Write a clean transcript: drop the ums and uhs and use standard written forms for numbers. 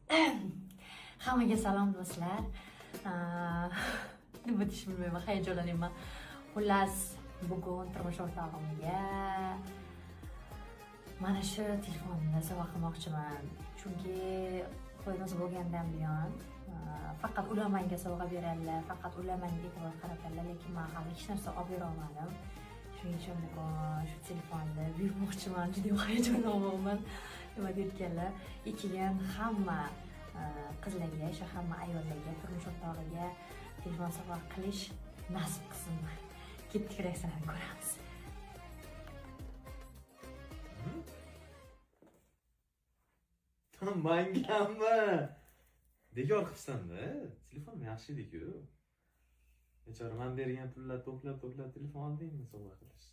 Hammaga salom do'stlar. Nima deyishni bilmayman, hayajonlanyapman. Xullas, bugun turmush o'rtog'imga mana shu telefonimni sovg'a qilmoqchiman. Chunki to'yimiz bo'lgandan buyon faqat ular menga sovg'a beradilar, faqat ular menga e'tibor qaratadilar, lekin men hali hech narsa olib bera olmadim. Shuning uchun bugun shu telefonni buyurmoqchiman. Juda hayajonlanyapman. Nima deyotganlar? Keyin hamma qizlarga, o'sha hamma ayollarga, turmush o'rtog'iga telefon sovg'a qilish nasib qilsin. Ketdik, reaksiyani ko'ramiz. Manganmi? Bekor qilibsan-da. Telefon yaxshi edi-ku. Bechora men bergan pullar to'plab telefon oldingmi sovg'a qilish?